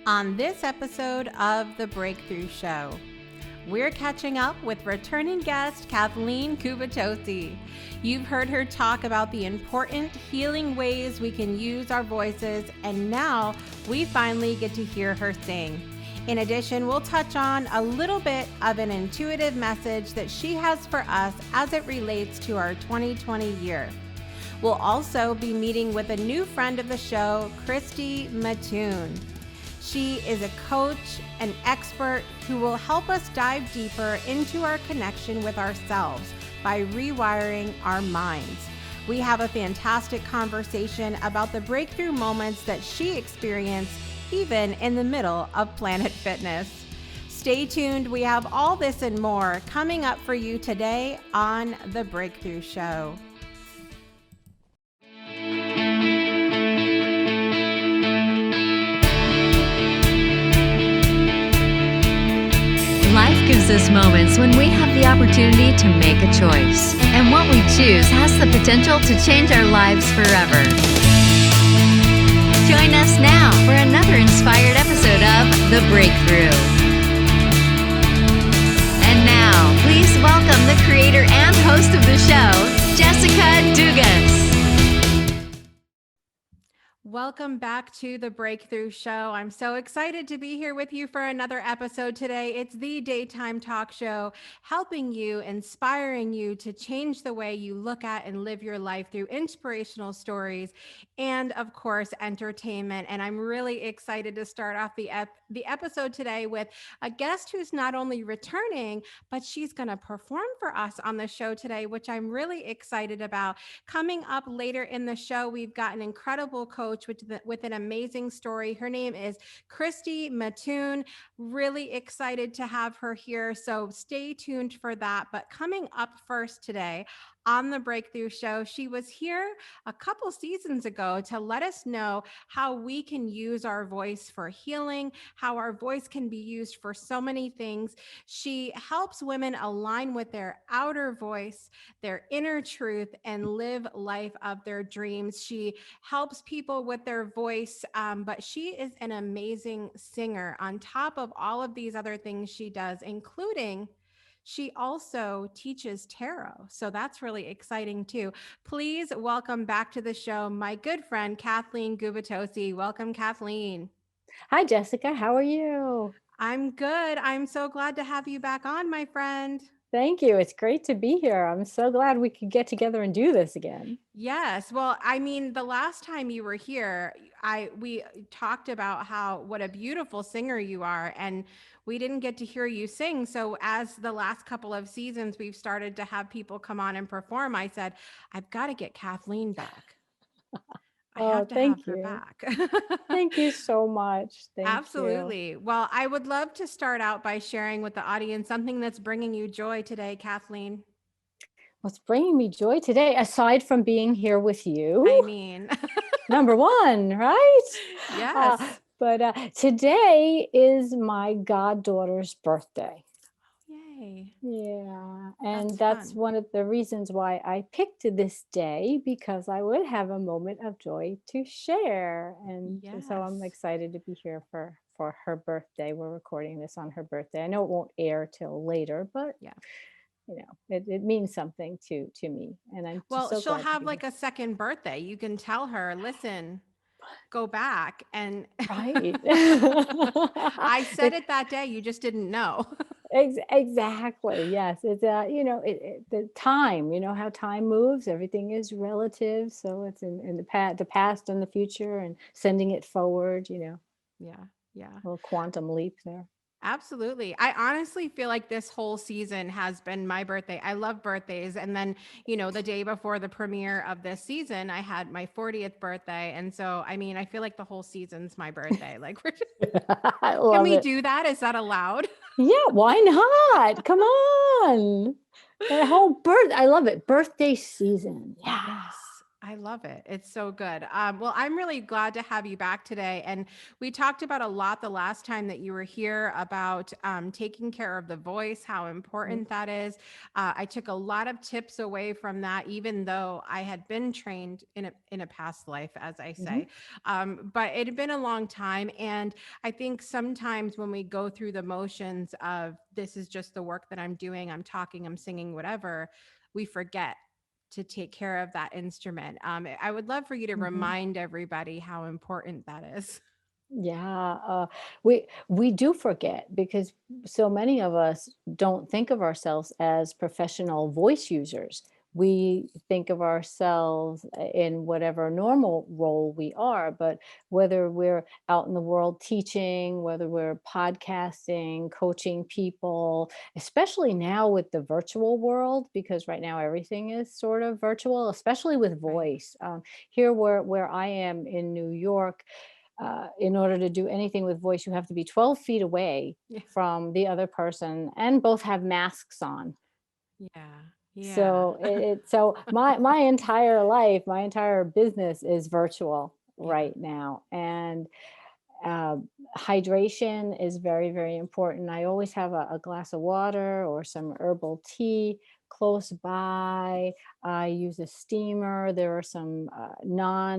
On this episode of The Breakthrough Show, we're catching up with returning guest Kathleen Kubatosi. You've heard her talk about the important healing ways we can use our voices, and now we finally get to hear her sing. In addition, we'll touch on a little bit of an intuitive message that she has for us as it relates to our 2020 year. We'll also be meeting with a new friend of the show, Christy Mattoon. She is a coach, an expert who will help us dive deeper into our connection with ourselves by rewiring our minds. We have a fantastic conversation about the breakthrough moments that she experienced even in the middle of Planet Fitness. Stay tuned. We have all this and more coming up for you today on The Breakthrough Show. Life gives us moments when we have the opportunity to make a choice, and what we choose has the potential to change our lives forever. Join us now for another inspired episode of The Breakthrough. And now, please welcome the creator and host of the show, Jessica Dugas. Welcome back to The Breakthrough Show. I'm so excited to be here with you for another episode today. It's the daytime talk show, helping you, inspiring you to change the way you look at and live your life through inspirational stories and, of course, entertainment. And I'm really excited to start off the episode today with a guest who's not only returning, but she's going to perform for us on the show today, which I'm really excited about. Coming up later in the show, we've got an incredible coach with an amazing story. Her name is Christy Mattoon. Really excited to have her here. So stay tuned for that. But coming up first today on The Breakthrough Show, she was here a couple seasons ago to let us know how we can use our voice for healing, how our voice can be used for so many things. She helps women align with their outer voice, their inner truth, and live life of their dreams. She helps people with their voice, but she is an amazing singer on top of all of these other things she does, including she also teaches tarot. So that's really exciting too. Please welcome back to the show, my good friend, Kathleen Gubitosi. Welcome, Kathleen. Hi, Jessica. How are you? I'm good. I'm so glad to have you back on, my friend. Thank you. It's great to be here. I'm so glad we could get together and do this again. Yes. Well, I mean, the last time you were here, we talked about what a beautiful singer you are, and we didn't get to hear you sing. So as the last couple of seasons, we've started to have people come on and perform. I said, I've got to get Kathleen back. I have to have her back. Thank you so much. Thank Absolutely. you. Well, I would love to start out by sharing with the audience something that's bringing you joy today, Kathleen. What's bringing me joy today, aside from being here with you? I mean, number one, right? Yes. But today is my goddaughter's birthday. Yay. Yeah. And that's one of the reasons why I picked this day, because I would have a moment of joy to share. And so I'm excited to be here for her birthday. We're recording this on her birthday. I know it won't air till later, but yeah, you know, it means something to me. And I'm so she'll have like a second birthday. You can tell her, listen, go back. And right. I said it that day. You just didn't know. Exactly. Yes. It's the time, how time moves, everything is relative. So it's in the past and the future, and sending it forward, Yeah. Yeah. A little quantum leap there. Absolutely. I honestly feel like this whole season has been my birthday. I love birthdays. And then, the day before the premiere of this season, I had my 40th birthday. And so, I mean, I feel like the whole season's my birthday. Like, can we do that? Is that allowed? Yeah. Why not? Come on. That whole I love it. Birthday season. Yes. I love it. It's so good. Well, I'm really glad to have you back today. And we talked about a lot the last time that you were here about taking care of the voice, how important that is. I took a lot of tips away from that, even though I had been trained in a past life, as I say. But it had been a long time. And I think sometimes when we go through the motions of this is just the work that I'm doing, I'm talking, I'm singing, whatever, we forget to take care of that instrument. I would love for you to remind everybody how important that is. Yeah, we do forget because so many of us don't think of ourselves as professional voice users. We think of ourselves in whatever normal role we are, but whether we're out in the world teaching, whether we're podcasting, coaching people, especially now with the virtual world, because right now everything is sort of virtual, especially with Right. voice. Here where I am in New York, in order to do anything with voice, you have to be 12 feet away Yeah. from the other person and both have masks on. Yeah. Yeah. So so my entire life, my entire business is virtual Yeah. right now. And uh, hydration is very, very important. I always have a glass of water or some herbal tea close by. I use a steamer. There are some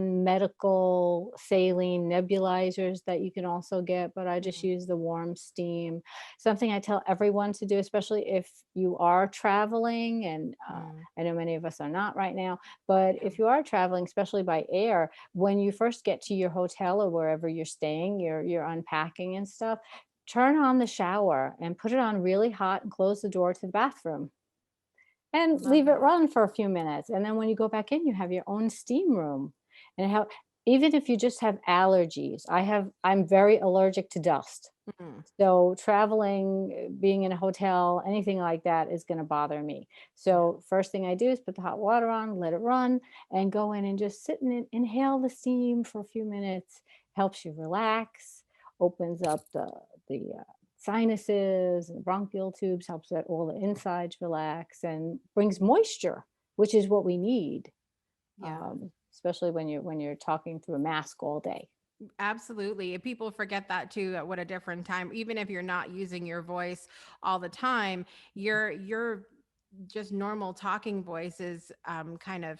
non-medical saline nebulizers that you can also get, but I just Mhm. use the warm steam. Something I tell everyone to do, especially if you are traveling, and Mm. I know many of us are not right now, but Yeah. if you are traveling, especially by air, when you first get to your hotel or wherever you're staying, you're unpacking and stuff, turn on the shower and put it on really hot and close the door to the bathroom I and love leave it that. run for a few minutes. And then when you go back in, you have your own steam room. And how, even if you just have allergies, I'm very allergic to dust. Mm. So traveling, being in a hotel, anything like that is going to bother me. Yeah. So first thing I do is put the hot water on, let it run, and go in and just sit and inhale the steam for a few minutes. Helps you relax, opens up the sinuses and bronchial tubes, helps that all the insides relax, and brings moisture, which is what we need, Yeah. especially when you're talking through a mask all day. Absolutely. People forget that too at what a different time. Even if you're not using your voice all the time, your just normal talking voice is kind of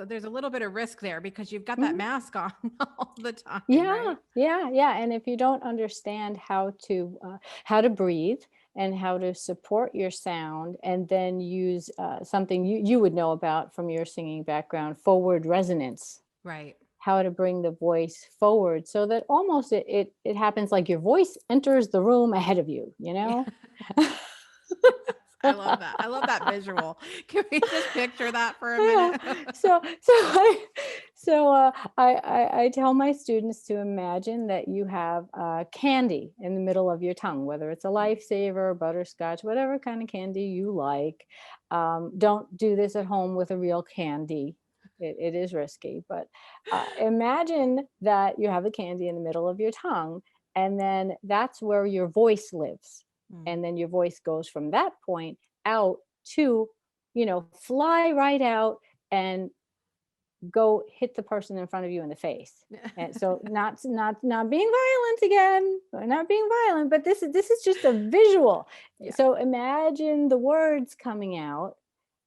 there's a little bit of risk there because you've got that Mhm. mask on all the time, Yeah, right? yeah, yeah. And if you don't understand how to breathe and how to support your sound, and then use something you would know about from your singing background, forward resonance, Right. how to bring the voice forward so that almost it happens like your voice enters the room ahead of you, you Yeah. know? Yes. I love that. I love that visual. Can we just picture that for a Yeah. minute? So I tell my students to imagine that you have candy in the middle of your tongue, whether it's a lifesaver, butterscotch, whatever kind of candy you like. Don't do this at home with a real candy. It is risky, but imagine that you have the candy in the middle of your tongue, and then that's where your voice lives. Mm. And then your voice goes from that point out to, fly right out and go hit the person in front of you in the face. And so not being violent again, not being violent, but this is just a visual. Yeah. So imagine the words coming out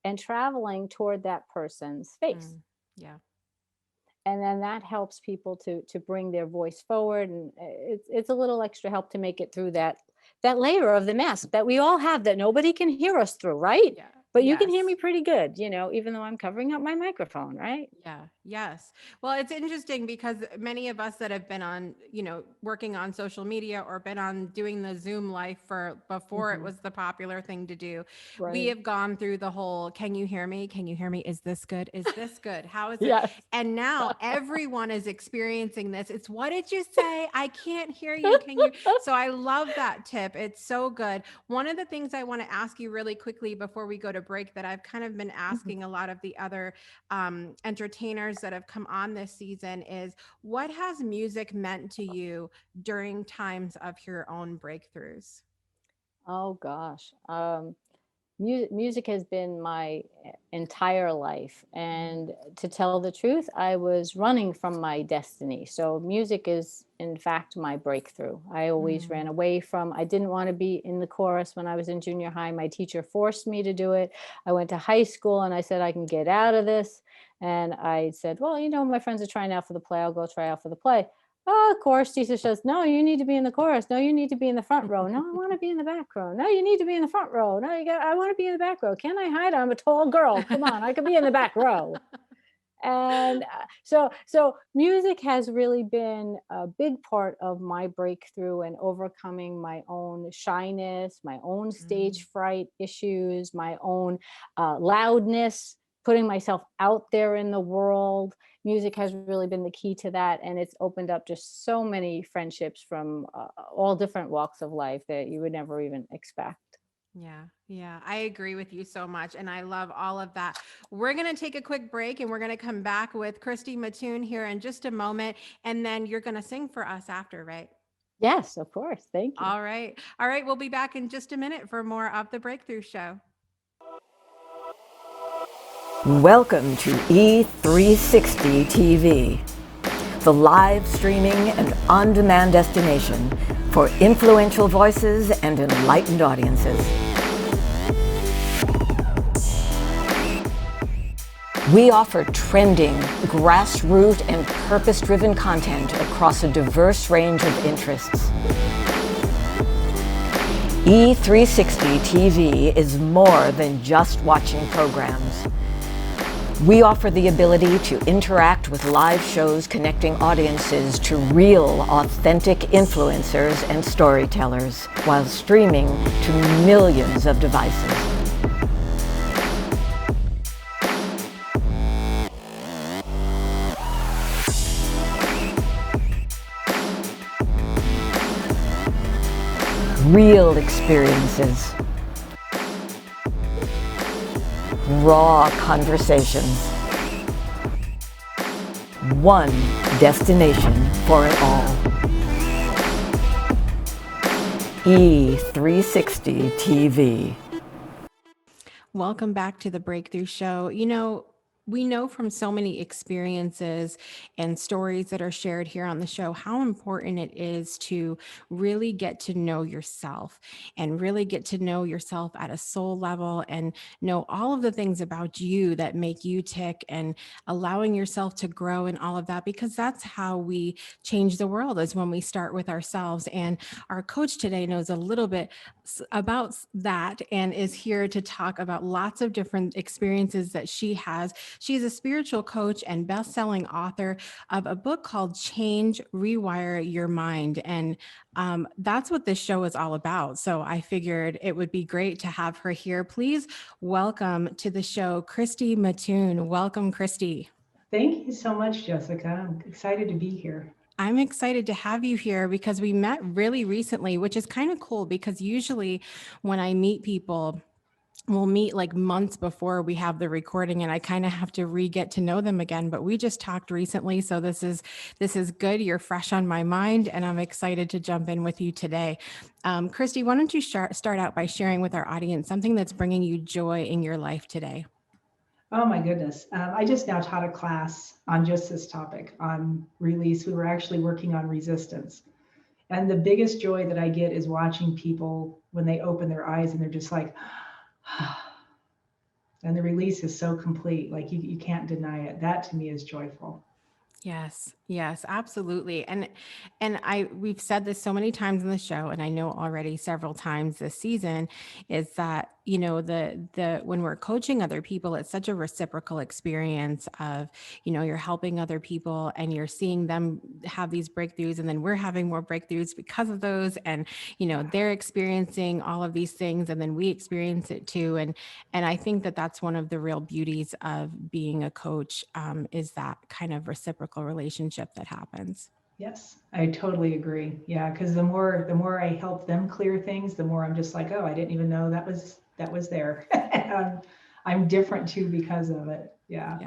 and traveling toward that person's face. Mm. Yeah. And then that helps people to bring their voice forward, and it's a little extra help to make it through that layer of the mask that we all have that nobody can hear us through, right? Yeah. But you can hear me Yes. pretty good, even though I'm covering up my microphone, right? Yeah. Yes. Well, it's interesting because many of us that have been on, working on social media or been on doing the Zoom life for before it Hmm. was the popular thing to do, we Right. have gone through the whole, can you hear me? Can you hear me? Is this good? Is this good? How is it? Yes. And now everyone is experiencing this. It's what did you say? I can't hear you. Can you? So I love that tip. It's so good. One of the things I want to ask you really quickly before we go to break that I've kind of been Mhm. asking a lot of the other entertainers that have come on this season is what has music meant to you during times of your own breakthroughs? Oh gosh. music has been my entire life. And to tell the truth, I was running from my destiny. So music is, in fact, my breakthrough. I always ran away from, I didn't want to be in the chorus when I was in junior high. My teacher forced me to do it. I went to high school and I said, I can get out of this. And I said, well, my friends are trying out for the play. I'll go try out for the play. Oh, chorus teacher says, no, you need to be in the chorus. No, you need to be in the front row. No, I want to be in the back row. No, you need to be in the front row. No, I want to be in the back row. Can I hide? I'm a tall girl. Come on, I could be in the back row. And so music has really been a big part of my breakthrough and overcoming my own shyness, my own stage fright issues, my own loudness, putting myself out there in the world. Music has really been the key to that. And it's opened up just so many friendships from all different walks of life that you would never even expect. Yeah, I agree with you so much. And I love all of that. We're going to take a quick break and we're going to come back with Christy Mattoon here in just a moment. And then you're going to sing for us after, right? Yes, of course. Thank you. All right. We'll be back in just a minute for more of the Breakthrough Show. Welcome to E360 TV, the live streaming and on-demand destination for influential voices and enlightened audiences. We offer trending, grassroots, and purpose-driven content across a diverse range of interests. E360 TV is more than just watching programs. We offer the ability to interact with live shows connecting audiences to real, authentic influencers and storytellers while streaming to millions of devices. Real experiences. Raw conversations. One destination for it all. E360 TV. Welcome back to the Breakthrough Show. We know from so many experiences and stories that are shared here on the show how important it is to really get to know yourself and really get to know yourself at a soul level and know all of the things about you that make you tick and allowing yourself to grow and all of that, because that's how we change the world, is when we start with ourselves. And our coach today knows a little bit about that and is here to talk about lots of different experiences that she has. She's a spiritual coach and best-selling author of a book called Change, Rewire Your Mind. And that's what this show is all about. So I figured it would be great to have her here. Please welcome to the show, Christy Mattoon. Welcome, Christy. Thank you so much, Jessica. I'm excited to be here. I'm excited to have you here because we met really recently, which is kind of cool because usually when I meet people, we'll meet like months before we have the recording and I kind of have to get to know them again, but we just talked recently. So this is good. You're fresh on my mind and I'm excited to jump in with you today. Christy, why don't you start out by sharing with our audience something that's bringing you joy in your life today? Oh my goodness. I just now taught a class on just this topic on release. We were actually working on resistance. And the biggest joy that I get is watching people when they open their eyes and they're just like, and the release is so complete, like you can't deny it. That to me is joyful. Yes, absolutely. And we've said this so many times in the show, and I know already several times this season, is that, the when we're coaching other people, it's such a reciprocal experience of, you're helping other people and you're seeing them have these breakthroughs, and then we're having more breakthroughs because of those. And, they're experiencing all of these things and then we experience it too. And I think that that's one of the real beauties of being a coach, is that kind of reciprocal relationship that happens. Yes, I totally agree. Yeah, because the more I help them clear things, the more I'm just like, oh, I didn't even know that was there. I'm different too because of it. Yeah.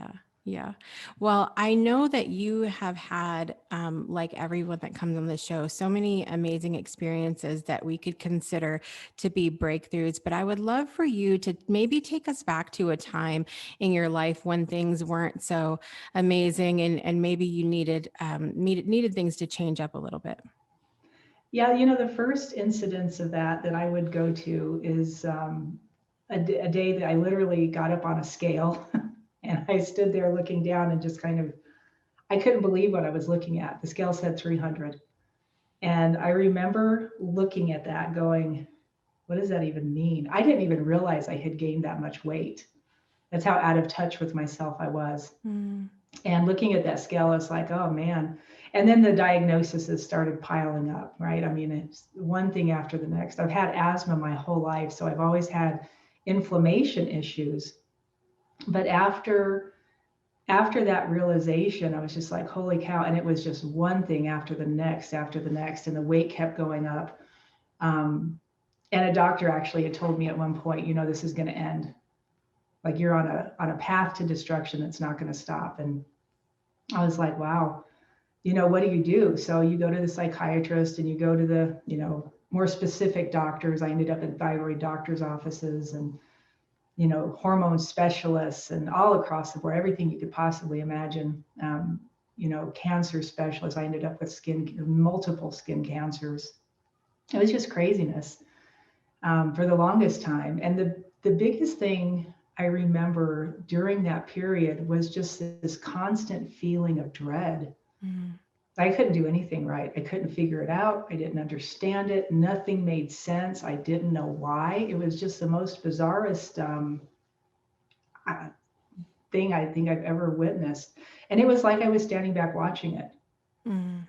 Yeah. Well, I know that you have had, like everyone that comes on the show, so many amazing experiences that we could consider to be breakthroughs. But I would love for you to maybe take us back to a time in your life when things weren't so amazing, and maybe you needed things to change up a little bit. Yeah, you know, the first incidence of that I would go to is a day that I literally got up on a scale and I stood there looking down and just kind of, I couldn't believe what I was looking at. The scale said 300. And I remember looking at that going, what does that even mean? I didn't even realize I had gained that much weight. That's how out of touch with myself I was. Mm. And looking at that scale, I was like, oh man. And then the diagnoses started piling up, right? I mean, it's one thing after the next. I've had asthma my whole life, so I've always had inflammation issues. But after that realization, I was just like, holy cow. And it was just one thing after the next, and the weight kept going up. And a doctor actually had told me at one point, you know, this is going to end. Like you're on a path to destruction that's not going to stop. And I was like, wow, you know, what do you do? So you go to the psychiatrist and you go to the, you know, more specific doctors. I ended up in thyroid doctors' offices and, you know, hormone specialists and all across the board, everything you could possibly imagine. You know, cancer specialists. I ended up with multiple skin cancers. It was just craziness for the longest time. And the biggest thing I remember during that period was just this constant feeling of dread. Mm. I couldn't do anything right. I couldn't figure it out. I didn't understand it. Nothing made sense. I didn't know why. It was just the most bizarrest thing I think I've ever witnessed. And it was like I was standing back watching it. Mm.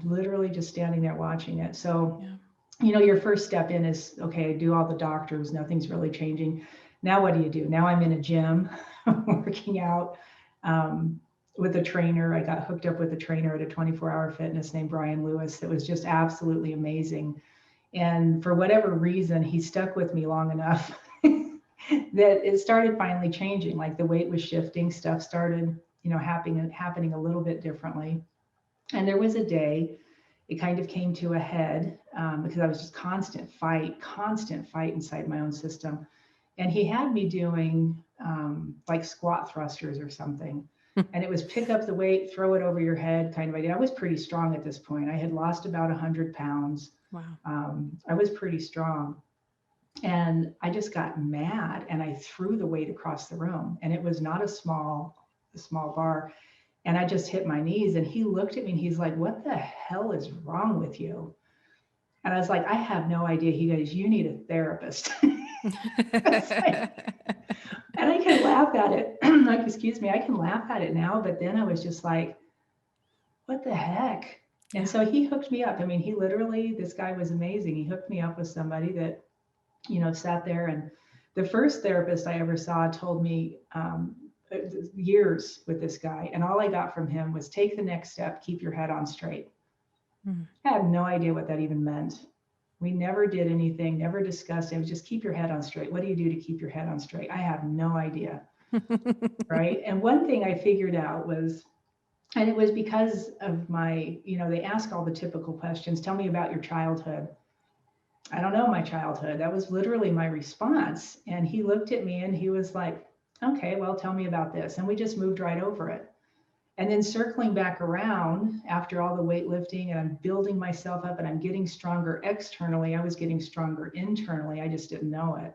Literally just standing there watching it. So, yeah. You know, your first step in is, okay, I do all the doctors, nothing's really changing. Now what do? Now I'm in a gym working out with a trainer. I got hooked up with a trainer at a 24-hour fitness named Brian Lewis that was just absolutely amazing. And for whatever reason, he stuck with me long enough that it started finally changing. Like the weight was shifting, stuff started, you know, happening a little bit differently. And there was a day it kind of came to a head because I was just constant fight inside my own system. And he had me doing like squat thrusters or something. And it was pick up the weight, throw it over your head kind of idea. I was pretty strong at this point. I had lost about 100 pounds. Wow. I was pretty strong. And I just got mad and I threw the weight across the room. And it was not a small bar. And I just hit my knees and he looked at me and he's like, what the hell is wrong with you? And I was like, I have no idea. He goes, you need a therapist. And I can laugh at it. Like, excuse me, I can laugh at it now. But then I was just like, what the heck? And so he hooked me up. I mean, he literally, this guy was amazing. He hooked me up with somebody that, you know, sat there. And the first therapist I ever saw told me, years with this guy, and all I got from him was take the next step, keep your head on straight. I had no idea what that even meant. We never did anything, never discussed it. It was just keep your head on straight. What do you do to keep your head on straight? I have no idea. Right. And one thing I figured out was, and it was because of my, you know, they ask all the typical questions. Tell me about your childhood. I don't know my childhood. That was literally my response. And he looked at me and he was like, okay, well, tell me about this. And we just moved right over it. And then circling back around after all the weightlifting and I'm building myself up and I'm getting stronger externally, I was getting stronger internally. I just didn't know it.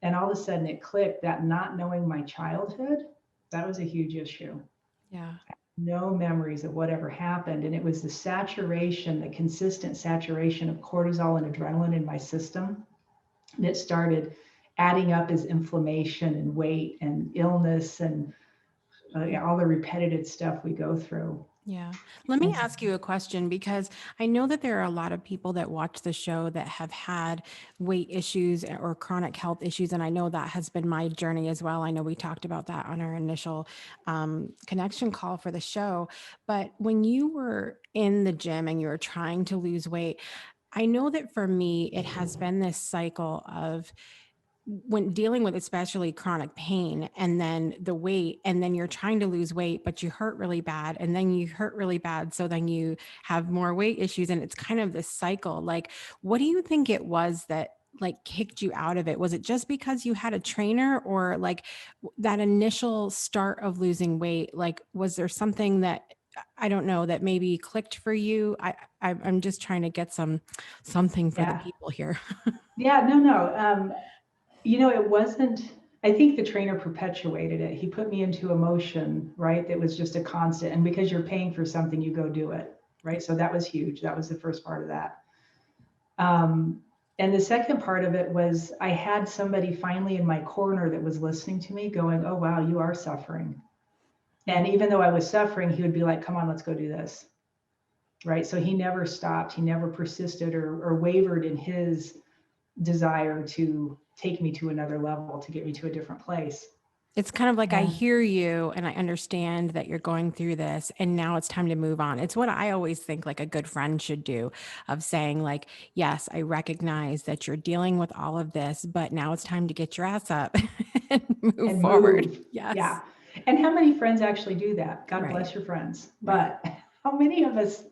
And all of a sudden it clicked that not knowing my childhood, that was a huge issue. Yeah. No memories of whatever happened. And it was the saturation, the consistent saturation of cortisol and adrenaline in my system that started adding up as inflammation and weight and illness and all the repetitive stuff we go through. Yeah. Let me ask you a question, because I know that there are a lot of people that watch the show that have had weight issues or chronic health issues. And I know that has been my journey as well. I know we talked about that on our initial connection call for the show. But when you were in the gym and you were trying to lose weight, I know that for me, it has been this cycle of when dealing with especially chronic pain and then the weight, and then you're trying to lose weight, but you hurt really bad, and then you hurt really bad. So then you have more weight issues, and it's kind of this cycle. Like, what do you think it was that like kicked you out of it? Was it just because you had a trainer, or like that initial start of losing weight? Like, was there something that, I don't know, that maybe clicked for you? I'm just trying to get something for the people here. Yeah, no. It wasn't, I think the trainer perpetuated it. He put me into emotion, right? That was just a constant. And because you're paying for something, you go do it, right? So that was huge. That was the first part of that. And the second part of it was I had somebody finally in my corner that was listening to me going, oh, wow, you are suffering. And even though I was suffering, he would be like, come on, let's go do this. Right. So he never stopped. He never persisted or wavered in his desire to take me to another level, to get me to a different place. It's kind of like, I hear you and I understand that you're going through this, and now it's time to move on. It's what I always think like a good friend should do, of saying like, yes, I recognize that you're dealing with all of this, but now it's time to get your ass up and move forward. Yes. Yeah. And how many friends actually do that? God bless your friends. But how many of us,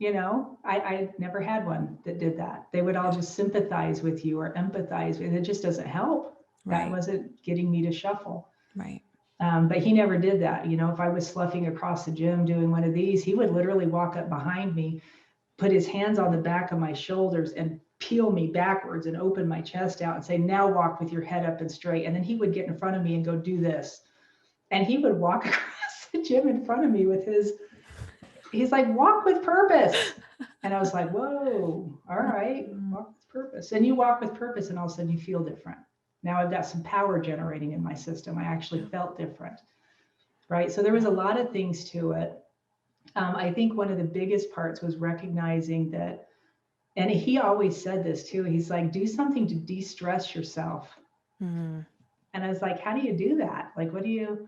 I never had one that did that. They would all just sympathize with you or empathize with. It just doesn't help. That wasn't getting me to shuffle. Right. But he never did that. If I was sloughing across the gym doing one of these, he would literally walk up behind me, put his hands on the back of my shoulders and peel me backwards and open my chest out and say, now walk with your head up and straight. And then he would get in front of me and go do this. And he would walk across the gym in front of me with he's like, walk with purpose. And I was like, whoa, all right, walk with purpose. And you walk with purpose and all of a sudden you feel different. Now I've got some power generating in my system. I actually felt different, right? So there was a lot of things to it. I think one of the biggest parts was recognizing that, and he always said this too, he's like, do something to de-stress yourself. Mm-hmm. And I was like, how do you do that? Like, what do you,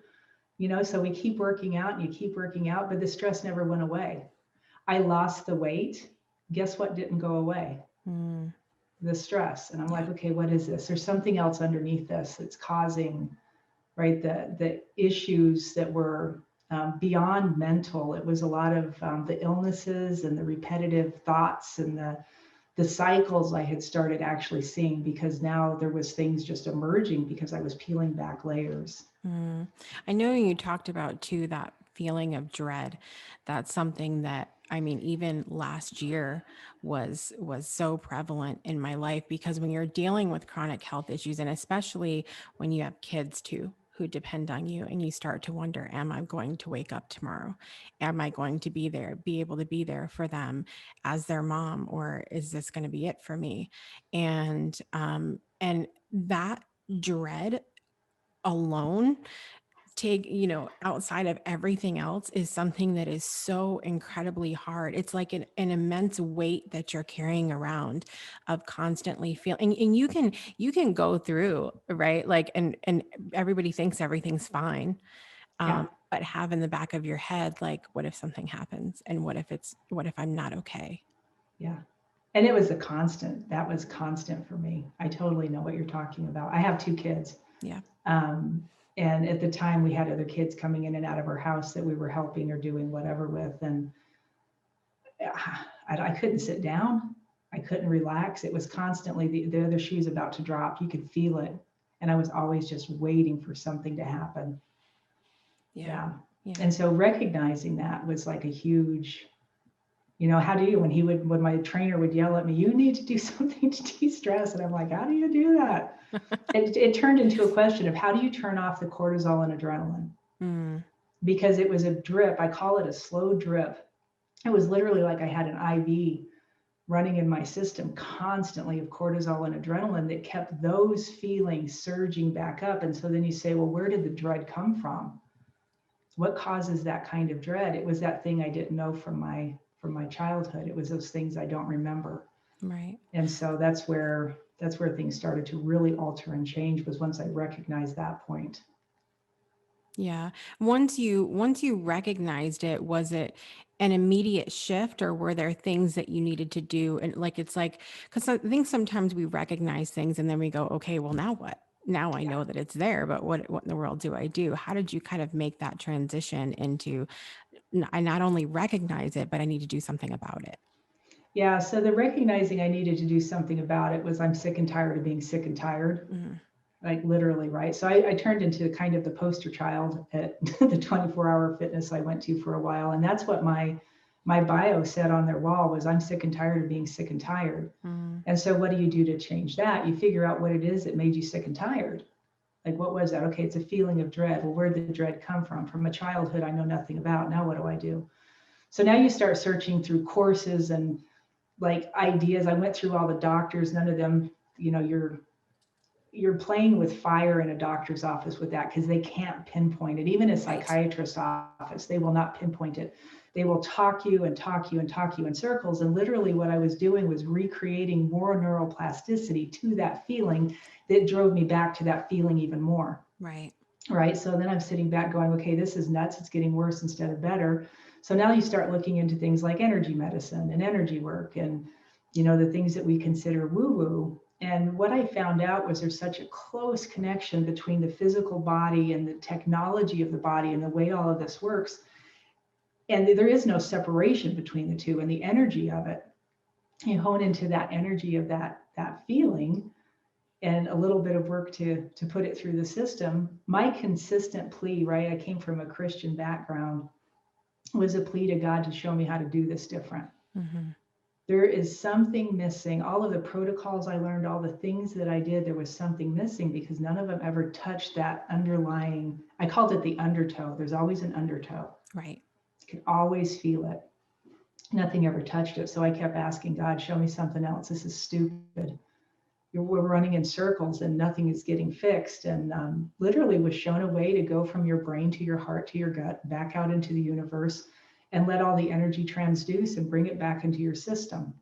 so we keep working out and you keep working out, but the stress never went away. I lost the weight. Guess what didn't go away? The stress. And I'm like, okay, what is this? There's something else underneath this that's causing, right, the issues that were beyond mental. It was a lot of the illnesses and the repetitive thoughts and the cycles I had started actually seeing, because now there was things just emerging because I was peeling back layers. I know you talked about too, that feeling of dread. That's something that, even last year was so prevalent in my life, because when you're dealing with chronic health issues, and especially when you have kids too, who depend on you, and you start to wonder, am I going to wake up tomorrow? Am I going to be able to be there for them as their mom, or is this going to be it for me? And that dread alone, outside of everything else, is something that is so incredibly hard. It's like an immense weight that you're carrying around, of constantly feeling, and you can go through, right? Like, and everybody thinks everything's fine. But have in the back of your head, like, what if something happens? And what if I'm not okay? Yeah. And it was a constant. That was constant for me. I totally know what you're talking about. I have 2 kids. Yeah. And at the time we had other kids coming in and out of our house that we were helping or doing whatever with. And I couldn't sit down. I couldn't relax. It was constantly the other shoe's about to drop. You could feel it. And I was always just waiting for something to happen. Yeah. And so recognizing that was like a huge, how do you, when my trainer would yell at me, you need to do something to de-stress. And I'm like, how do you do that? It turned into a question of how do you turn off the cortisol and adrenaline? Because it was a drip. I call it a slow drip. It was literally like I had an IV running in my system constantly of cortisol and adrenaline that kept those feelings surging back up. And so then you say, well, where did the dread come from? What causes that kind of dread? It was that thing I didn't know from my childhood. It was those things I don't remember. Right. And so that's where things started to really alter and change, was once I recognized that point. Yeah. Once you recognized it, was it an immediate shift, or were there things that you needed to do? And like, it's like, because I think sometimes we recognize things and then we go, okay, well, now what? Now I know that it's there, but what in the world do I do? How did you kind of make that transition into, I not only recognize it, but I need to do something about it? Yeah, so the recognizing I needed to do something about it was I'm sick and tired of being sick and tired. Mm-hmm. Like literally, right? So I turned into kind of the poster child at the 24-hour fitness I went to for a while. And that's what my bio said on their wall was, I'm sick and tired of being sick and tired. Mm-hmm. And so what do you do to change that? You figure out what it is that made you sick and tired. Like, what was that? Okay, it's a feeling of dread. Well, where did the dread come from? From a childhood I know nothing about. Now what do I do? So now you start searching through courses and like ideas. I went through all the doctors, none of them, you're playing with fire in a doctor's office with that, because they can't pinpoint it. Even a psychiatrist's office, they will not pinpoint it. They will talk you and talk you and talk you in circles. And literally what I was doing was recreating more neuroplasticity to that feeling that drove me back to that feeling even more. Right. Right. So then I'm sitting back going, okay, this is nuts. It's getting worse instead of better. So now you start looking into things like energy medicine and energy work and, the things that we consider woo-woo. And what I found out was there's such a close connection between the physical body and the technology of the body and the way all of this works. And there is no separation between the two and the energy of it. You hone into that energy of that feeling and a little bit of work to put it through the system. My consistent plea, right? I came from a Christian background, was a plea to God to show me how to do this different. Mm-hmm. There is something missing. All of the protocols I learned, all the things that I did, there was something missing because none of them ever touched that underlying, I called it the undertow. There's always an undertow. Right. You can always feel it. Nothing ever touched it. So I kept asking God, show me something else. This is stupid. We're running in circles and nothing is getting fixed. And literally was shown a way to go from your brain to your heart to your gut, back out into the universe, and let all the energy transduce and bring it back into your system.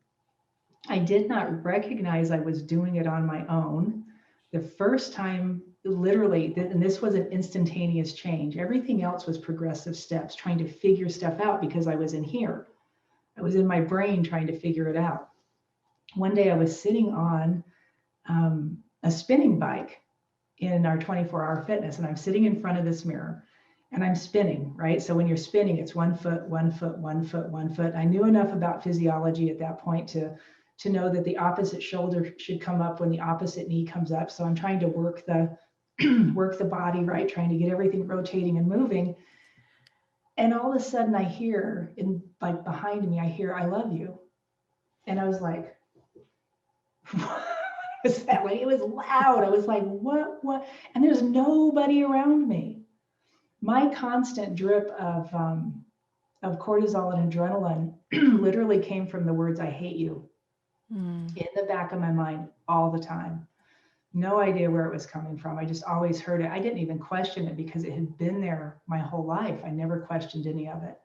I did not recognize I was doing it on my own. The first time, literally, and this was an instantaneous change. Everything else was progressive steps, trying to figure stuff out because I was in here. I was in my brain trying to figure it out. One day I was sitting on a spinning bike in our 24-hour fitness, and I'm sitting in front of this mirror. And I'm spinning, right? So when you're spinning, it's 1 foot, 1 foot, 1 foot, 1 foot. I knew enough about physiology at that point to know that the opposite shoulder should come up when the opposite knee comes up. So I'm trying to work the body, right? Trying to get everything rotating and moving. And all of a sudden I hear, behind me, I hear, I love you. And I was like, what was that? Like, it was loud. I was like, what? And there's nobody around me. My constant drip of cortisol and adrenaline literally came from the words, I hate you, in the back of my mind all the time. No idea where it was coming from. I just always heard it. I didn't even question it because it had been there my whole life. I never questioned any of it.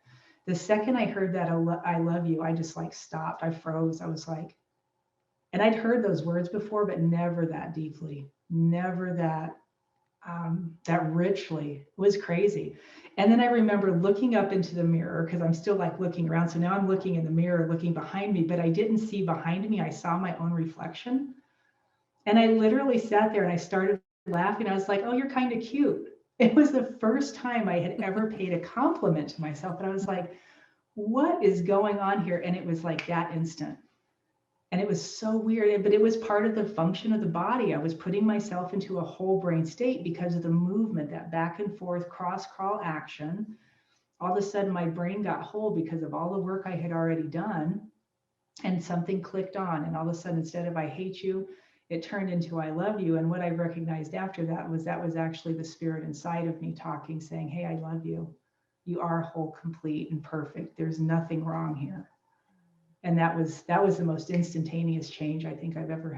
The second I heard that I love you, I just stopped. I froze. I was like, and I'd heard those words before, but never that deeply, never that richly. It was crazy. And then I remember looking up into the mirror because I'm still looking around. So now I'm looking in the mirror, looking behind me, but I didn't see behind me. I saw my own reflection. And I literally sat there and I started laughing. I was like, oh, you're kind of cute. It was the first time I had ever paid a compliment to myself. And I was like, what is going on here? And it was that instant. And it was so weird, but it was part of the function of the body. I was putting myself into a whole brain state because of the movement, that back and forth cross crawl action. All of a sudden my brain got whole because of all the work I had already done, and something clicked on. And all of a sudden, instead of I hate you, it turned into I love you. And what I recognized after that was actually the spirit inside of me talking, saying, hey, I love you. You are whole, complete, and perfect. There's nothing wrong here. And that was the most instantaneous change I think I've ever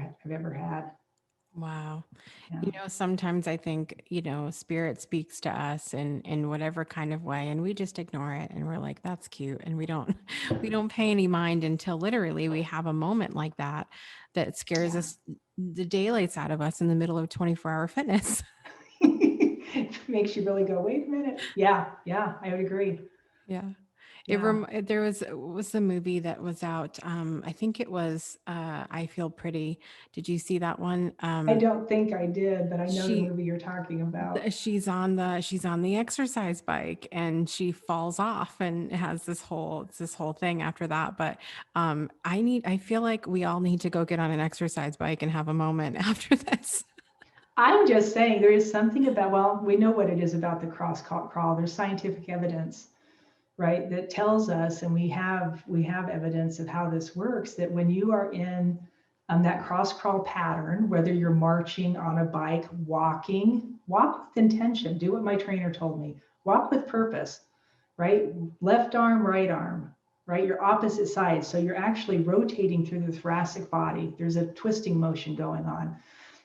had. Wow. Yeah. Sometimes I think, spirit speaks to us in whatever kind of way, and we just ignore it. And we're like, that's cute. And we don't pay any mind until literally we have a moment like that scares us, the daylights out of us in the middle of 24-hour fitness. It makes you really go, wait a minute. Yeah, I would agree. Yeah. Yeah. There was a movie that was out. I think it was I Feel Pretty. Did you see that one? I don't think I did, but I know the She movie you're talking about. she's on the exercise bike and she falls off and has this whole thing after that. But I feel like we all need to go get on an exercise bike and have a moment after this. I'm just saying there is something about, well, we know what it is about the cross crawl. There's scientific evidence, right, that tells us, and we have evidence of how this works, that when you are in that cross crawl pattern, whether you're marching on a bike, walking, walk with intention, do what my trainer told me, walk with purpose, right? Left arm, right? Your opposite side. So you're actually rotating through the thoracic body. There's a twisting motion going on.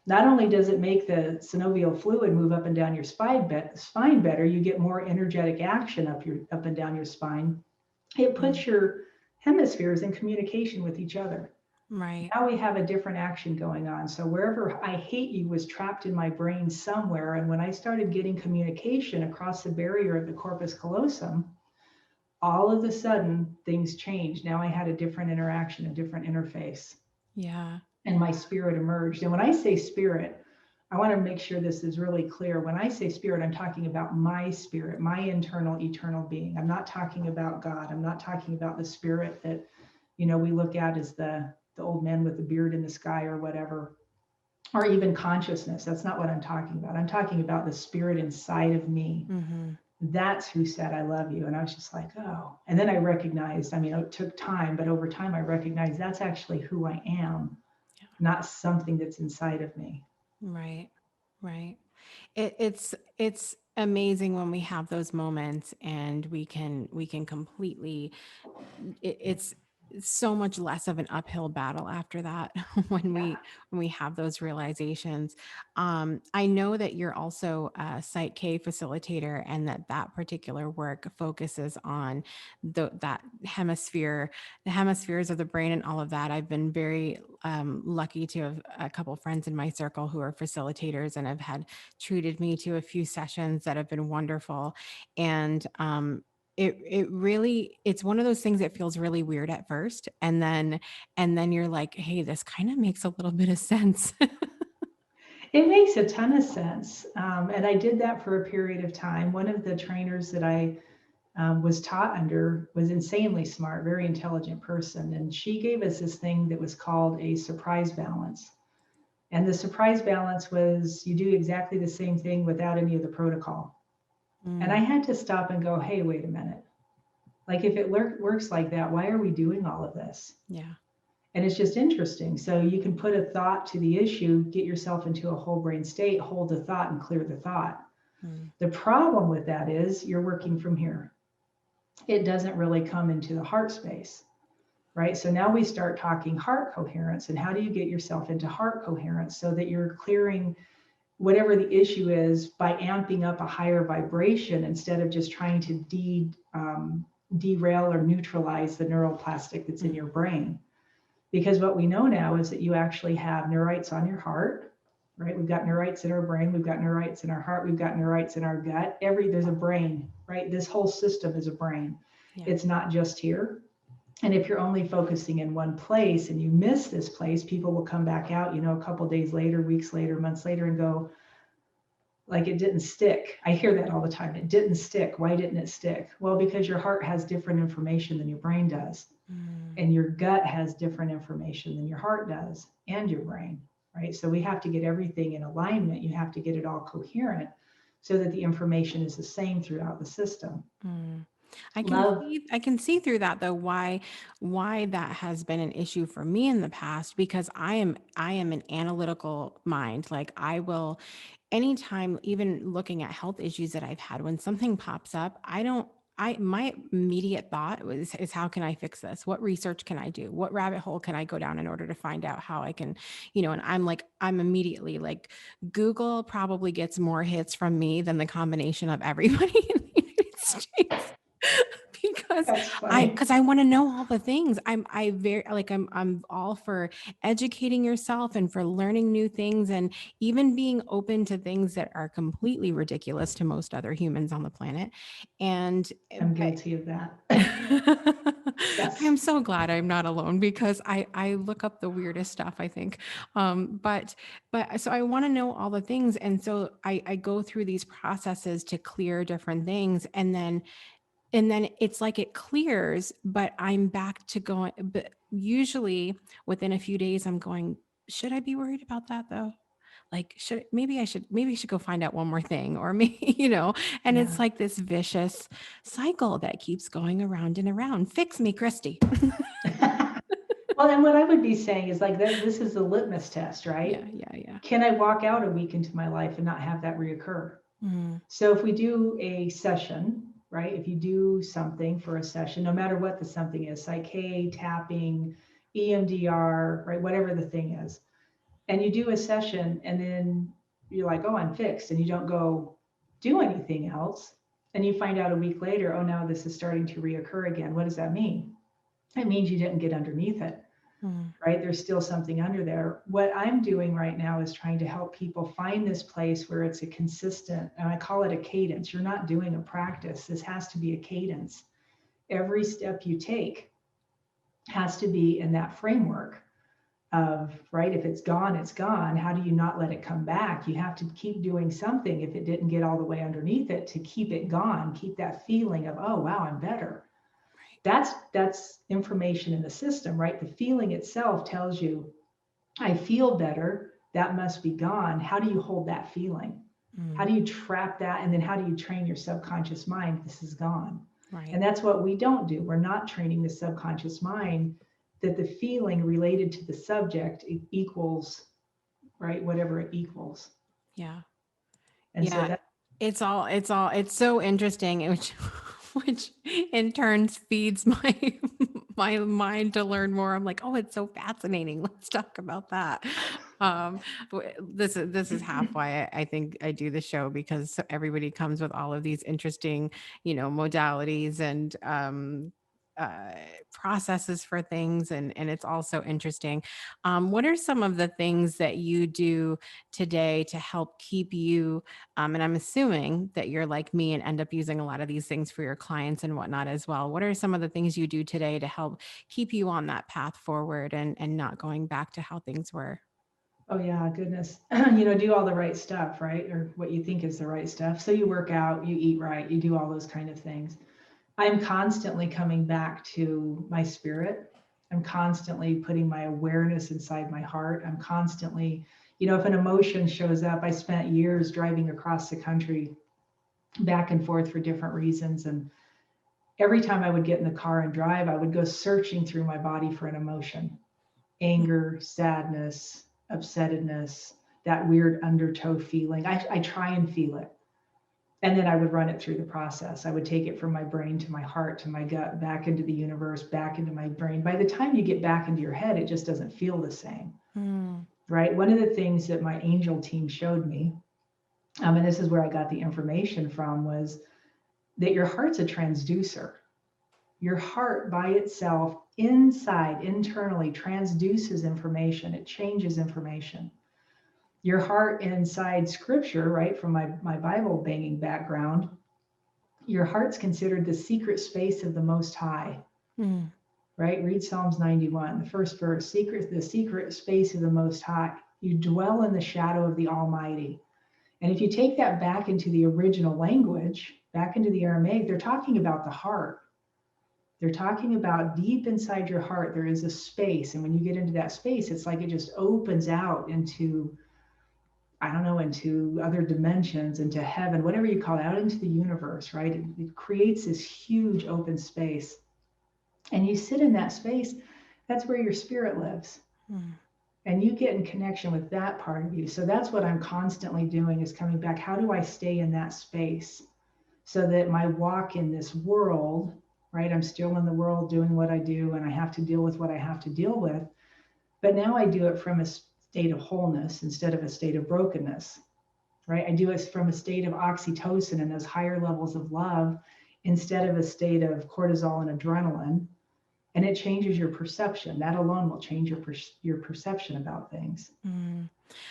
Not only does it make the synovial fluid move up and down your spine better, you get more energetic action up and down your spine. It puts your hemispheres in communication with each other. Right. Now we have a different action going on. So wherever I hate you was trapped in my brain somewhere. And when I started getting communication across the barrier of the corpus callosum, all of a sudden things changed. Now I had a different interaction, a different interface. Yeah. And my spirit emerged. And when I say spirit, I want to make sure this is really clear. When I say spirit, I'm talking about my spirit, my internal, eternal being. I'm not talking about God. I'm not talking about the spirit that, we look at as the old man with the beard in the sky or whatever, or even consciousness. That's not what I'm talking about. I'm talking about the spirit inside of me. Mm-hmm. That's who said, I love you. And I was just like, oh. And then I recognized, it took time, but over time I recognized that's actually who I am. Not something that's inside of me. Right. It's amazing when we have those moments and we can completely, it's so much less of an uphill battle after that when we have those realizations. I know that you're also a Site K facilitator and that particular work focuses on that hemisphere, the hemispheres of the brain and all of that. I've been very lucky to have a couple friends in my circle who are facilitators and have had treated me to a few sessions that have been wonderful. And it really, it's one of those things that feels really weird at first. And then you're like, hey, this kind of makes a little bit of sense. It makes a ton of sense. And I did that for a period of time. One of the trainers that I was taught under was insanely smart, very intelligent person. And she gave us this thing that was called a surprise balance. And the surprise balance was you do exactly the same thing without any of the protocol. And I had to stop and go, hey, wait a minute. Like if it works like that, why are we doing all of this? Yeah. And it's just interesting. So you can put a thought to the issue, get yourself into a whole brain state, hold the thought and clear the thought. The problem with that is you're working from here. It doesn't really come into the heart space, right? So now we start talking heart coherence and how do you get yourself into heart coherence so that you're clearing whatever the issue is by amping up a higher vibration instead of just trying to derail or neutralize the neuroplastic that's in your brain. Because what we know now is that you actually have neurites on your heart, right? We've got neurites in our brain, we've got neurites in our heart, we've got neurites in our gut. There's a brain, right? This whole system is a brain. Yeah. It's not just here. And if you're only focusing in one place and you miss this place, people will come back out, a couple days later, weeks later, months later and go, like, it didn't stick. I hear that all the time. It didn't stick. Why didn't it stick? Well, because your heart has different information than your brain does. And your gut has different information than your heart does and your brain, right? So we have to get everything in alignment. You have to get it all coherent so that the information is the same throughout the system. I can see through that though why that has been an issue for me in the past, because I am an analytical mind. Like I will, anytime, even looking at health issues that I've had, when something pops up, my immediate thought is how can I fix this? What research can I do? What rabbit hole can I go down in order to find out how I can, and I'm immediately like, Google probably gets more hits from me than the combination of everybody in the United States. because I want to know all the things. I'm all for educating yourself and for learning new things and even being open to things that are completely ridiculous to most other humans on the planet. And I'm guilty of that. Yes. I'm so glad I'm not alone, because I look up the weirdest stuff, I think. But so I want to know all the things. And so I go through these processes to clear different things. And then it's like it clears, but I'm back to going. But usually within a few days, I'm going, should I be worried about that though? Like, maybe I should go find out one more thing, or maybe, and it's like this vicious cycle that keeps going around and around. Fix me, Christy. Well, and what I would be saying is like this is the litmus test, right? Yeah. Can I walk out a week into my life and not have that reoccur? So if we do a session, right? If you do something for a session, no matter what the something is, Psyche, tapping, EMDR, right? Whatever the thing is, and you do a session and then you're like, oh, I'm fixed, and you don't go do anything else, and you find out a week later, oh, now this is starting to reoccur again. What does that mean? It means you didn't get underneath it, right? There's still something under there. What I'm doing right now is trying to help people find this place where it's a consistent, and I call it a cadence. You're not doing a practice. This has to be a cadence. Every step you take has to be in that framework of, right, if it's gone, it's gone. How do you not let it come back? You have to keep doing something if it didn't get all the way underneath it to keep it gone, keep that feeling of, oh, wow, I'm better. That's information in the system, right? The feeling itself tells you, I feel better. That must be gone. How do you hold that feeling? How do you trap that? And then how do you train your subconscious mind? This is gone. Right. And that's what we don't do. We're not training the subconscious mind that the feeling related to the subject equals, right, whatever it equals. Yeah. And so that, it's so interesting, which in turn feeds my mind to learn more. I'm like, oh, it's so fascinating. Let's talk about that. This is half why I think I do the show, because everybody comes with all of these interesting, modalities and processes for things, and it's also interesting. What are some of the things that you do today to help keep you, and I'm assuming that you're like me and end up using a lot of these things for your clients and whatnot as well. What are some of the things you do today to help keep you on that path forward and not going back to how things were? Oh yeah, goodness. Do all the right stuff, right? Or what you think is the right stuff. So you work out, you eat right, you do all those kind of things. I'm constantly coming back to my spirit. I'm constantly putting my awareness inside my heart. I'm constantly, if an emotion shows up, I spent years driving across the country back and forth for different reasons. And every time I would get in the car and drive, I would go searching through my body for an emotion: anger, sadness, upsetness, that weird undertow feeling. I try and feel it. And then I would run it through the process. I would take it from my brain to my heart, to my gut, back into the universe, back into my brain. By the time you get back into your head, it just doesn't feel the same, right? One of the things that my angel team showed me, and this is where I got the information from, was that your heart's a transducer. Your heart by itself, internally transduces information. It changes information. Your heart inside scripture, right, from my Bible banging background, your heart's considered the secret space of the Most High, right? Read Psalms 91, the first verse, the secret space of the Most High. You dwell in the shadow of the Almighty. And if you take that back into the original language, back into the Aramaic, they're talking about the heart. They're talking about deep inside your heart, there is a space. And when you get into that space, it's like it just opens out into, into other dimensions, into heaven, whatever you call it, out into the universe, right? It creates this huge open space. And you sit in that space, that's where your spirit lives. And you get in connection with that part of you. So that's what I'm constantly doing, is coming back. How do I stay in that space so that my walk in this world, right? I'm still in the world doing what I do, and I have to deal with what I have to deal with. But now I do it from a state of wholeness instead of a state of brokenness, right? I do it from a state of oxytocin and those higher levels of love. instead of a state of cortisol and adrenaline. And it changes your perception. That alone will change your perception about things.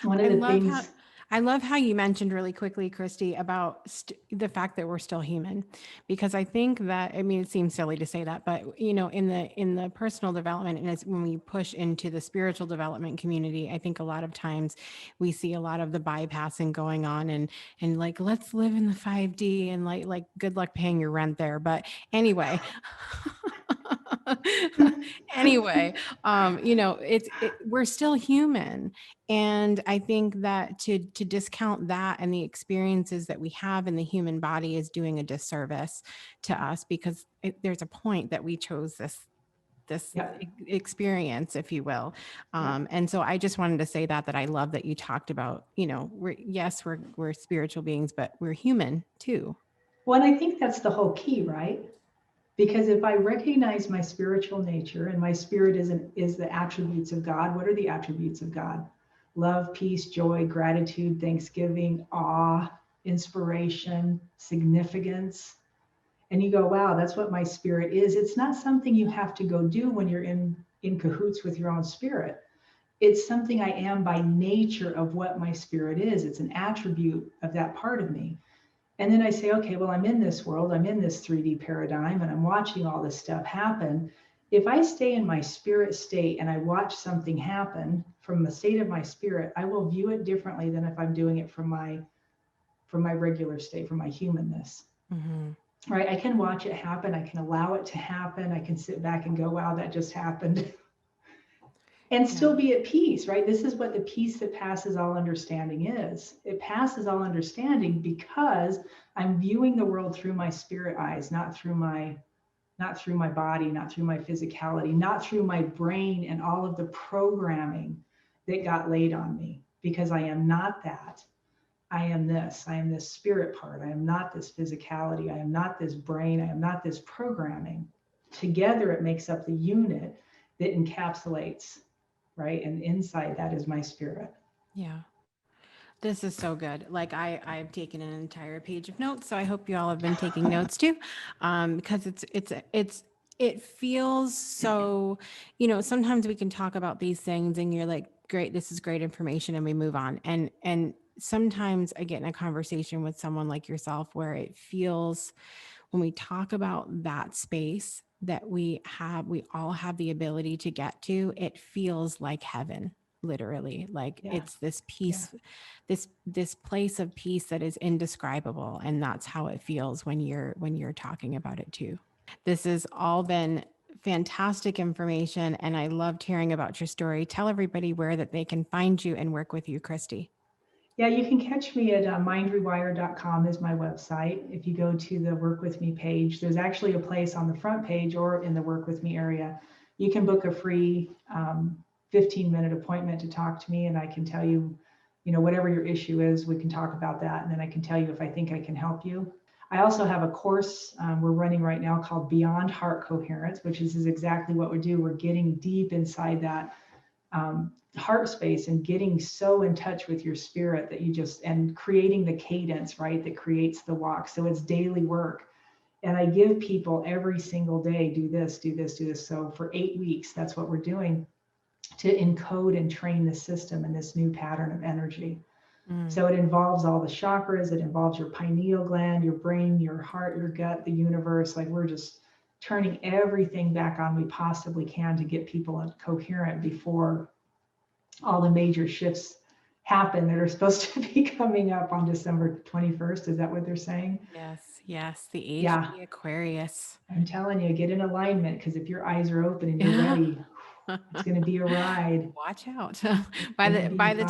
One of the things I love how you mentioned really quickly, Christy, about the fact that we're still human, because I think that, I mean, it seems silly to say that, but in the personal development, and it's when we push into the spiritual development community, I think a lot of times we see a lot of the bypassing going on, and like, let's live in the 5D, and like good luck paying your rent there. But anyway, we're still human. And I think that to discount that and the experiences that we have in the human body is doing a disservice to us, because there's a point that we chose this experience, if you will. And so I just wanted to say that I love that you talked about, we're spiritual beings, but we're human too. Well, and I think that's the whole key, right? Because if I recognize my spiritual nature, and my spirit is the attributes of God, what are the attributes of God? Love, peace, joy, gratitude, thanksgiving, awe, inspiration, significance. And you go, wow, that's what my spirit is. It's not something you have to go do when you're in cahoots with your own spirit. It's something I am by nature of what my spirit is. It's an attribute of that part of me. And then I say, okay, well, I'm in this world, I'm in this 3D paradigm, and I'm watching all this stuff happen. If I stay in my spirit state and I watch something happen from the state of my spirit, I will view it differently than if I'm doing it from my regular state, from my humanness. Mm-hmm. Right? I can watch it happen. I can allow it to happen. I can sit back and go, wow, that just happened. And still be at peace, right? This is what the peace that passes all understanding is. It passes all understanding because I'm viewing the world through my spirit eyes, not through my body, not through my physicality, not through my brain and all of the programming that got laid on me, because I am not that. I am this spirit part. I am not this physicality. I am not this brain. I am not this programming. Together, it makes up the unit that encapsulates, right? And inside that is my spirit. Yeah. This is so good. Like I've taken an entire page of notes, so I hope you all have been taking notes too, because it feels so, sometimes we can talk about these things and you're like, great, this is great information, and we move on. And sometimes I get in a conversation with someone like yourself where it feels, when we talk about that space that we all have the ability to get to, it feels like heaven, literally. Like it's this peace, this place of peace that is indescribable. And that's how it feels when you're talking about it too. This has all been fantastic information, and I loved hearing about your story. Tell everybody where that they can find you and work with you, Christy. Yeah, you can catch me at mindrewire.com is my website. If you go to the Work With Me page, there's actually a place on the front page or in the Work With Me area. You can book a free 15-minute appointment to talk to me, and I can tell you, whatever your issue is, we can talk about that, and then I can tell you if I think I can help you. I also have a course we're running right now called Beyond Heart Coherence, which is exactly what we do. We're getting deep inside that heart space and getting so in touch with your spirit that and creating the cadence, right, that creates the walk. So it's daily work. And I give people every single day, do this, do this, do this. So for 8 weeks, that's what we're doing to encode and train the system in this new pattern of energy. So it involves all the chakras, it involves your pineal gland, your brain, your heart, your gut, the universe. Like, we're just turning everything back on we possibly can to get people coherent before all the major shifts happen that are supposed to be coming up on December 21st. Is that what they're saying? Yes. The age of the Aquarius. I'm telling you, get in alignment, because if your eyes are open and you're ready, it's going to be a ride. Watch out. By the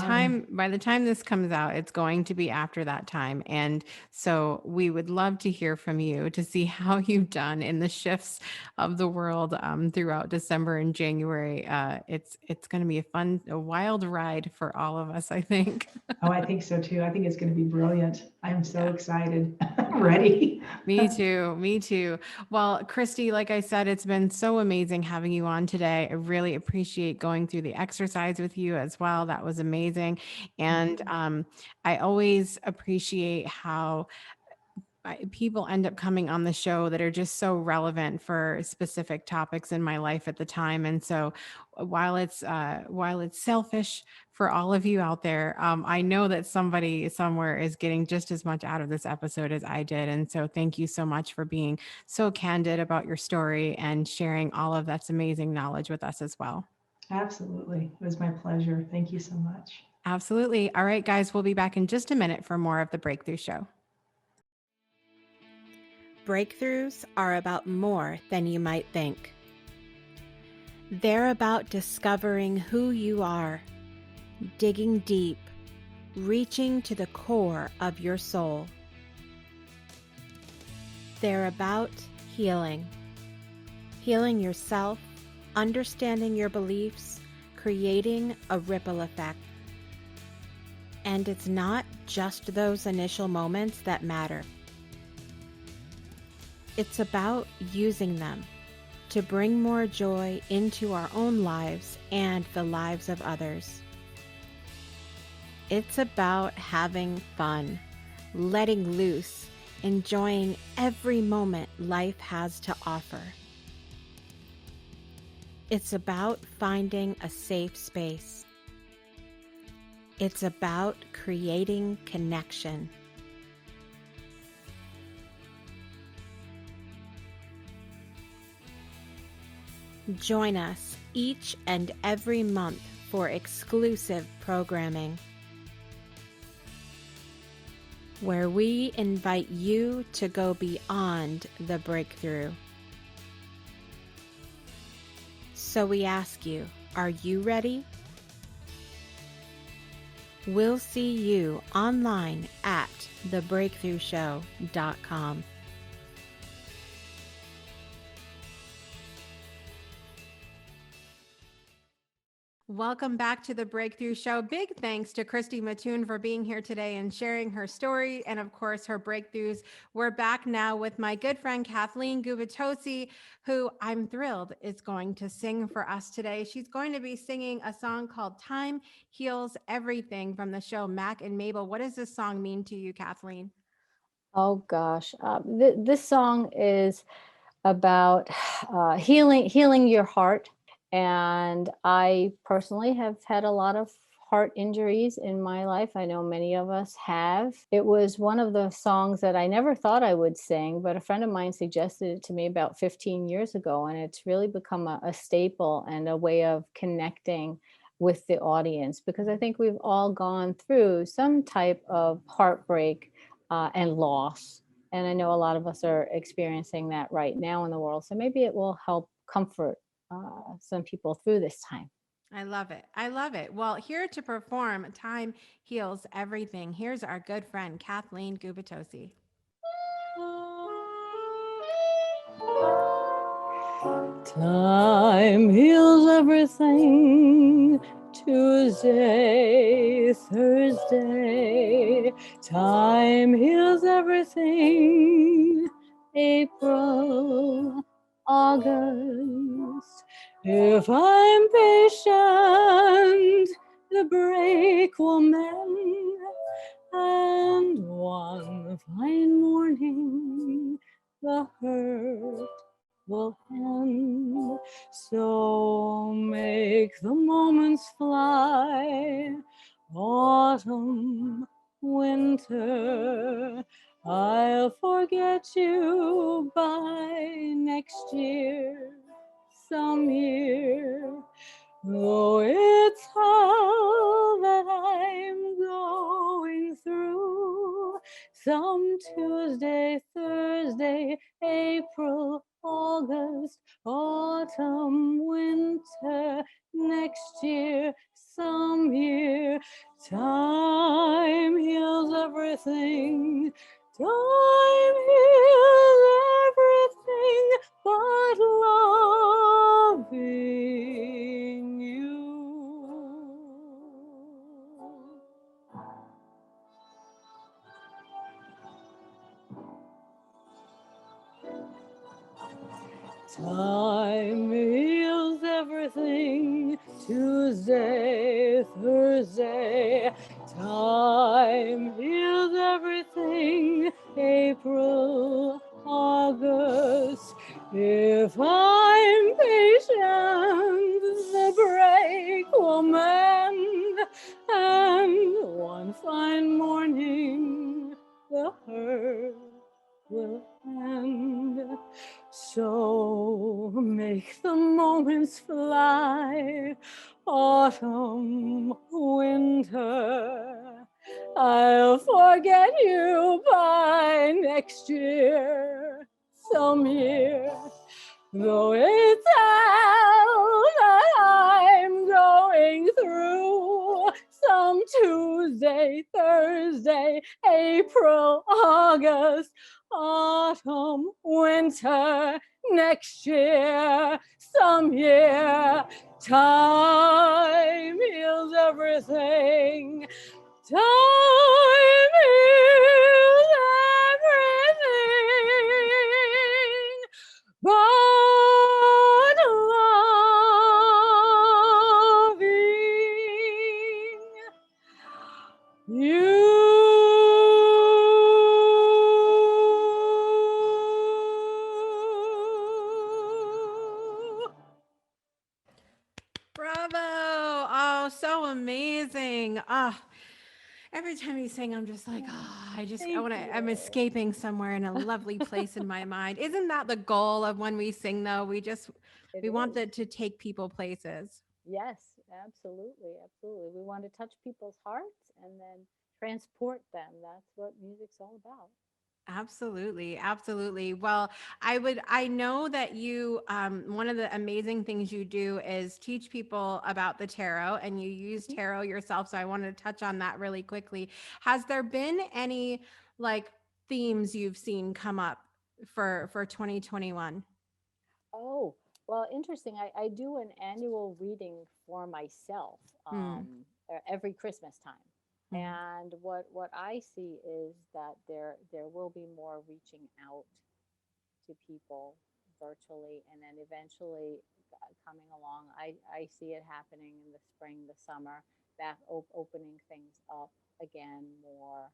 time this comes out, it's going to be after that time. And so we would love to hear from you to see how you've done in the shifts of the world throughout December and January. It's going to be a wild ride for all of us, I think. Oh, I think so too. I think it's going to be brilliant. I'm so excited. I'm ready. Me too. Well, Christy, like I said, it's been so amazing having you on today. I really appreciate going through the exercise with you as well. That was amazing. And I always appreciate how people end up coming on the show that are just so relevant for specific topics in my life at the time. And so while it's selfish for all of you out there, I know that somebody somewhere is getting just as much out of this episode as I did. And so thank you so much for being so candid about your story and sharing all of that's amazing knowledge with us as well. Absolutely. It was my pleasure. Thank you so much. Absolutely. All right, guys, we'll be back in just a minute for more of the Breakthrough Show. Breakthroughs are about more than you might think. They're about discovering who you are, digging deep, reaching to the core of your soul. They're about healing. Healing yourself, understanding your beliefs, creating a ripple effect. And it's not just those initial moments that matter. It's about using them to bring more joy into our own lives and the lives of others. It's about having fun, letting loose, enjoying every moment life has to offer. It's about finding a safe space. It's about creating connection. Join us each and every month for exclusive programming, where we invite you to go beyond the breakthrough. So we ask you, are you ready? We'll see you online at thebreakthroughshow.com. Welcome back to the Breakthrough Show. Big thanks to Christy Mattoon for being here today and sharing her story and, of course, her breakthroughs. We're back now with my good friend Kathleen Gubitosi, who I'm thrilled is going to sing for us today. She's going to be singing a song called Time Heals Everything from the show Mac and Mabel. What does this song mean to you, Kathleen? Oh gosh, this song is about healing your heart. And I personally have had a lot of heart injuries in my life. I know many of us have. It was one of the songs that I never thought I would sing, but a friend of mine suggested it to me about 15 years ago. And it's really become a staple and a way of connecting with the audience, because I think we've all gone through some type of heartbreak and loss. And I know a lot of us are experiencing that right now in the world. So maybe it will help comfort some people through this time. I love it. I love it. Well, here to perform Time Heals Everything, here's our good friend, Kathleen Gubitosi. Time heals everything. Tuesday, Thursday. Time heals everything. April, August. If I'm patient, the break will mend. And one fine morning, the hurt will end. So make the moments fly. Autumn, winter, I'll forget you by next year, some year. Though it's all that I'm going through, some Tuesday, Thursday, April, August, autumn, winter, next year, some year. Time heals everything. Time heals everything but loving you. Time heals everything. Tuesday, Thursday. Time heals everything. April, April, August. If I'm patient, the break will mend, and one fine morning the hurt will end. So make the moments fly, autumn, winter. I'll forget you by next year, some year. Though it's hell that I'm going through, some Tuesday, Thursday, April, August, autumn, winter, next year, some year. Time heals everything. Time heals everything. But loving you. Bravo. Oh, so amazing. Every time you sing, I'm just like, I'm escaping somewhere in a lovely place in my mind. Isn't that the goal of when we sing though? We want it to take people places. Yes, absolutely. Absolutely. We want to touch people's hearts and then transport them. That's what music's all about. Absolutely. Absolutely. Well, I know that you, one of the amazing things you do is teach people about the tarot, and you use tarot yourself. So I wanted to touch on that really quickly. Has there been any like themes you've seen come up for 2021? Oh, well, interesting. I do an annual reading for myself every Christmas time. And what I see is that there will be more reaching out to people virtually, and then eventually coming along. I see it happening in the spring, the summer, back opening things up again more.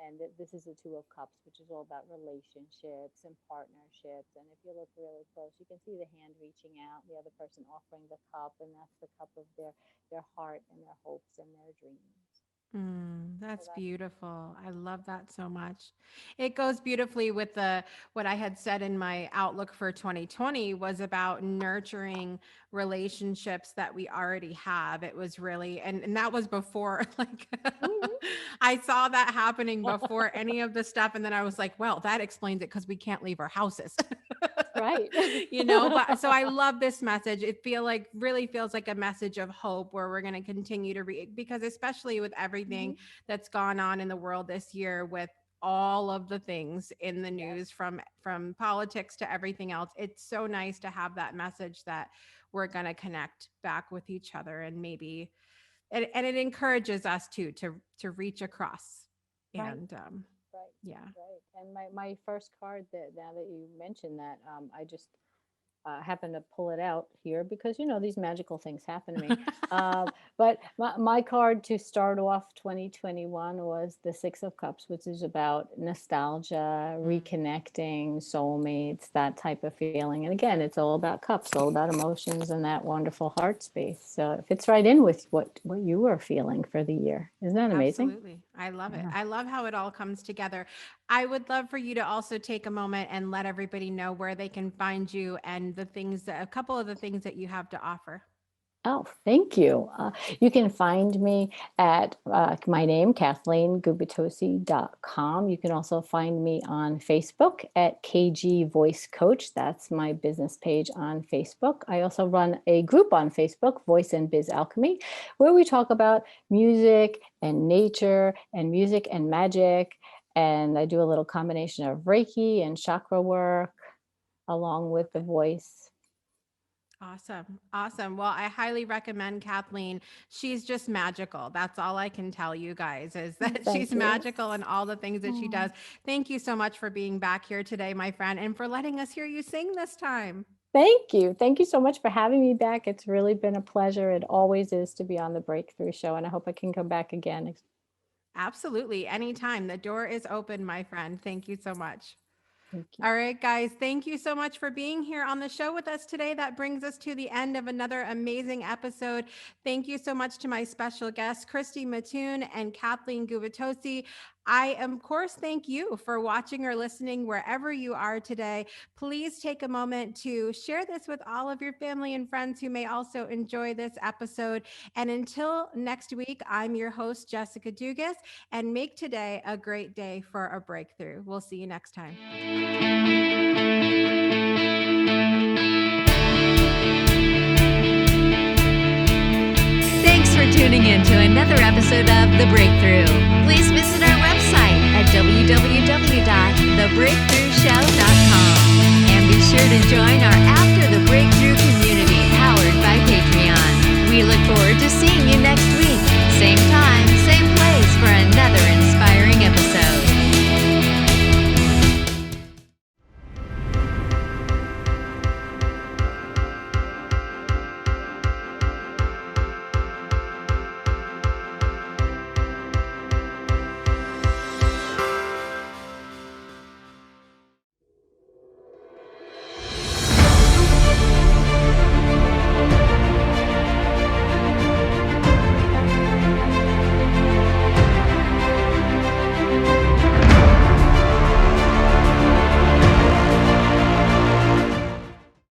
And this is the Two of Cups, which is all about relationships and partnerships. And if you look really close, you can see the hand reaching out, the other person offering the cup, and that's the cup of their heart and their hopes and their dreams. That's beautiful. I love that so much. It goes beautifully with what I had said in my outlook for 2020 was about nurturing relationships that we already have. It was really, and that was before, like, I saw that happening before any of the stuff. And then I was like, well, that explains it because we can't leave our houses. Right. But so I love this message. It really feels like a message of hope where we're going to continue to read, because especially with everything that's gone on in the world this year, with all of the things in the news, from politics to everything else, it's so nice to have that message that we're going to connect back with each other, and maybe and it encourages us to reach across. And Right. Yeah. Right. And my first card, that now that you mentioned that, I just happened to pull it out here because these magical things happen to me. But my card to start off 2021 was the Six of Cups, which is about nostalgia, reconnecting, soulmates, that type of feeling. And again, it's all about cups, all about emotions and that wonderful heart space. So it fits right in with what you are feeling for the year. Isn't that amazing? Absolutely. I love it. I love how it all comes together. I would love for you to also take a moment and let everybody know where they can find you and a couple of the things that you have to offer. Oh, thank you. You can find me at my name, KathleenGubitosi.com. You can also find me on Facebook at KG Voice Coach. That's my business page on Facebook. I also run a group on Facebook, Voice and Biz Alchemy, where we talk about music and nature and music and magic. And I do a little combination of Reiki and chakra work along with the voice. Awesome. Awesome. Well, I highly recommend Kathleen. She's just magical. That's all I can tell you guys, is that she's magical in all the things that she does. Thank you so much for being back here today, my friend, and for letting us hear you sing this time. Thank you. Thank you so much for having me back. It's really been a pleasure. It always is to be on the Breakthrough Show, and I hope I can come back again. Absolutely. Anytime. The door is open, my friend. Thank you so much. Thank you. All right, guys, thank you so much for being here on the show with us today. That brings us to the end of another amazing episode. Thank you so much to my special guests, Christy Mattoon and Kathleen Gubitosi. I, of course, thank you for watching or listening wherever you are today. Please take a moment to share this with all of your family and friends who may also enjoy this episode. And until next week, I'm your host, Jessica Dugas, and make today a great day for a breakthrough. We'll see you next time. Thanks for tuning in to another episode of The Breakthrough. Please visit our website at www.thebreakthroughshow.com and be sure to join our